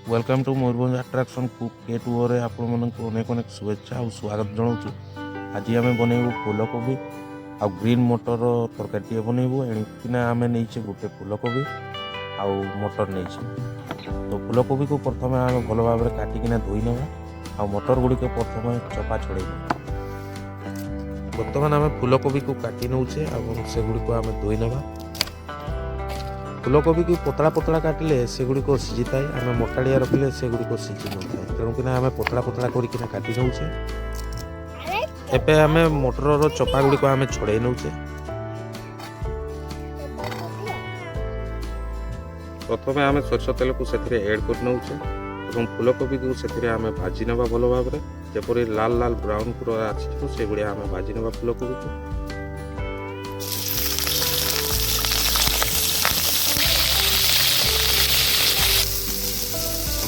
Welcome to Mayurbhanj attraction cook के tour आपण मानक अनेक अनेक शुभेच्छा और स्वागत जनाऊँ। आज आम बनइबू फूलकोबी आ ग्रीन मटर तरकारी बनइबू। एणिकिना आम नहीं गोटे फूलकोबी आउ मटर नहीं। तो फूलकोबी को प्रथम आम भल भाव में काटिकिना धोई नवा आ मटर गुड़िक प्रथम चपा छड़े। बर्तमान आम फूलकोबी को काटि नौचे और से गुड़िक आम धोई नवा। फूलकोबी को पतला पतला काटिले से गुड़िक सीझी थाए, आम मोटाड़िया रखिले से गुड़िक सीझी न थाए। तेणुकिना आम पतला पतला करकिना काटि नौचे। एबे आम मटर चपा गुड़िक आम छड़े नौचे। प्रथम आम सरसों तेल को से एड कर नौचे और फूलकोबी को से आम भाजी नवा भल भाव में जपरी लाल लाल ब्राउन कलर आसी से भाया आम भाजी नवा फूलकोबी को।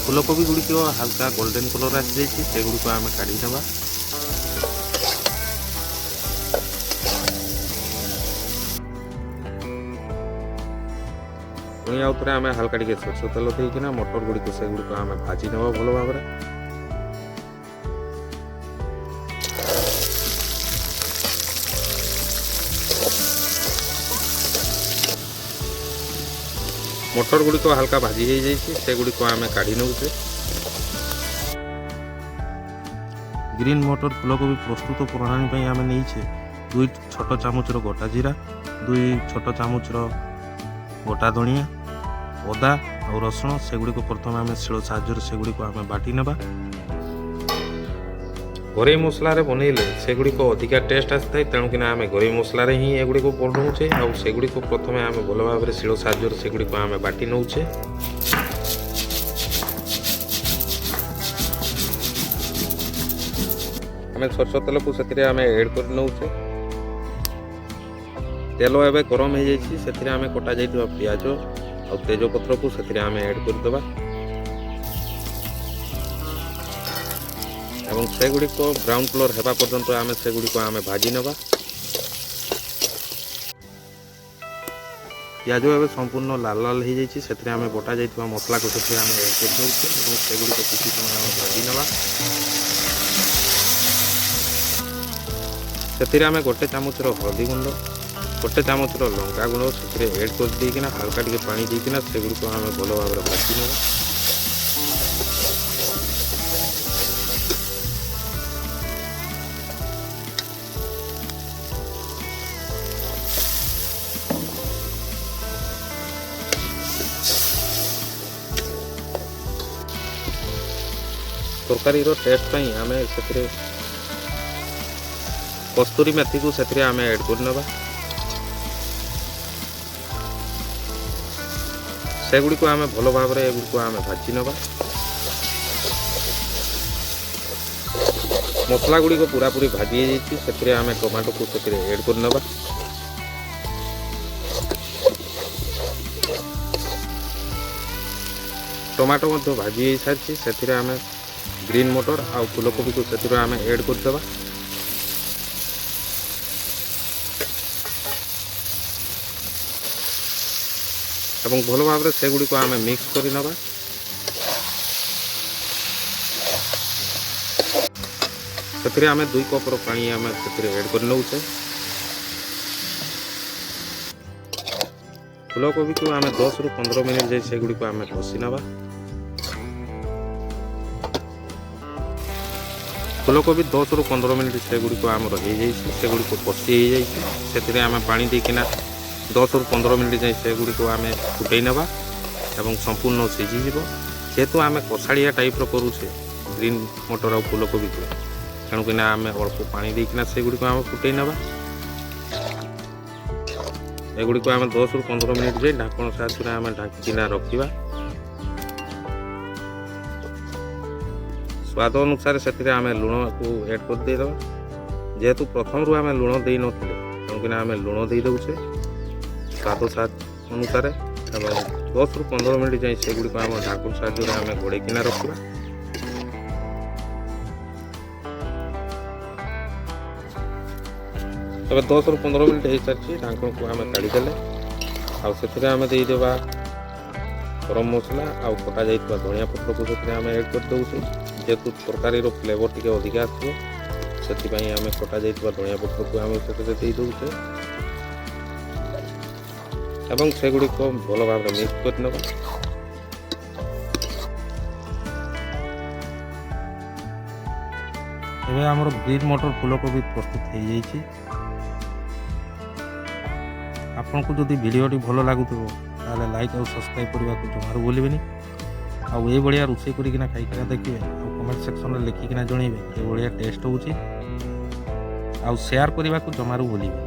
फूलकोबी गुड़िक हल्का गोल्डन कलर आसी से गुड़िक आम काढ़ी नवा। पुणी आउ थे आम हल्का टे सरसों तेल देना मटर गुड़िक से गुड़िक आम भाजी नवा भल भाव में। मटर गुड़िक हल्का भाजी हो जाए से गुड़िक आम काढ़ी नौचे। ग्रीन मटर फूलकोबी प्रस्तुत प्रणाली आम नहीं 2 छोट चामच गोटा जीरा, 2 छोट चामच गोटा धनिया, अदा और रसुण से गुड़िक प्रथम आम शिल साहाय्य से गुड़िक आम बाटी नवा। घरे मसला बनइले से गुड़िक अधिका टेस्ट आसी था। तेणुकिना आम घरे मसला ही एगुड़ी को बनाऊे और से गुड़िक प्रथम आम भल भाव में शिल साहाय्य से गुड़िक आम बाटी नौचे। आम सरसों तेल को से आम एड कर नौचे। तेल एवं गरम हो जाए से आम कटा जा पियाज और तेजपत्र को से आम एड करदे एवं से गुड़िक ब्राउन कलर होगा पर्यंत आम से गुड़िक आम भाजी नवा। पियाज एवं संपूर्ण लाल लाल हो जाए से आम बटा जा मसला को से आम एड कर दौचे और से गुड़िक किसी समय आम भाजी नवा। से आम गोटे चामच हल्दी गुंड, गोटे चामच लंका गुंड से एड कर देना हल्का टे पानी देना से गुड़िक आम भल भाव में भाजी नवा। तरकारी टेस्ट आम से कस्तूरी मेथी को से आम एड कर नवा। से गुड़िक आम भल भाव में एगुड़ी आम भाजी नवा। मसला गुड़िक पूरा पूरी भाजी से आम टमाटो को से एड कर नवा। टमाटो भाजी सारी से आम ग्रीन मटर आ फूलकोबी को से आम एड करदे एवं भल भाव में से गुड़िक आम मिक्स कर नवा। से आम 2 कप पानी आम से एड कर नौचे। फूलकोबी को आम 10 ରୁ 15 मिनट जाए से गुड़िक आम कषि नवा। फूलकोबी 10 ରୁ 15 मिनट से गुड़िक आम रही से गुड़िक कषि हो जाए से आम पानी देकिना 10 ରୁ 15 मिनट जाए से गुड़िक आम फुटई नवा एवं संपूर्ण सीझीज। जेहेतु आम कषाड़िया टाइप करुचे ग्रीन मटर और फूलकोबी को तेणुकिना आम अल्प पानी देकिना से गुड़िक आम फुटई नवा। एगुड़ी को आम 10 ରୁ 15 मिनट जाए ढाकण साहाय्य आम ढाकिना रखा। स्वाद अनुसार से आम लुण को एड कर देदे। जेहेतु प्रथम रू आम लुण दे ना तेणुकिना आम लुण दे दौचे स्वाद अनुसार। 10 ରୁ 15 मिनट जाए से गुड़िक आम ढाकण साहाय्य आम घोड़ेकिना रखा। तब 10 ରୁ 15 मिनट हो सारी ढाकण को आम काढ़ीदे आम देदेबा गरम मसला आउ कटा जाइଥିବା धनिया पत्रକୁ ସେଥିରେ ଆମେ ଏଡ୍ କରିଦେଉଛୁ ଯେହେତु ତରକାରୀର ଫ୍ଲେଭର ଟିକେ ଅଧିକା ଆସିବ ସେଥିପାଇଁ ଆମେ କଟା ଯାଇଥିବା ଧନିଆ ପତ୍ରକୁ ଆମେ ସେଥିରେ ଦେଇଦେଉଛେ ଏବଂ ସେଗୁଡ଼ିକ ଭଲ ଭାବରେ ମିକ୍ସ କରିନେବା। ଏବେ ଆମର ଗ୍ରୀନ୍ ମଟର ଫୁଲକୋବି ପ୍ରସ୍ତୁତ ହେଇଯାଇଛି। ଆପଣଙ୍କୁ ଯଦି ଭିଡ଼ିଓଟି ଭଲ ଲାଗୁଥିବ ତାହେଲେ ଲାଇକ୍ ଆଉ ସବସ୍କ୍ରାଇବ୍ କରିବାକୁ ଜମାରୁ ଭୁଲିବେନି। ଆଉ ଏଇଭଳିଆ ରୋଷେଇ କରିକିନା ଖାଇକିନା ଦେଖିବେ ଆଉ କମେଣ୍ଟ ସେକ୍ସନରେ ଲେଖିକିନା ଜଣେଇବେ ଏଭଳିଆ ଟେଷ୍ଟ ହେଉଛି ଆଉ ସେୟାର କରିବାକୁ ଜମାରୁ ଭୁଲିବେ।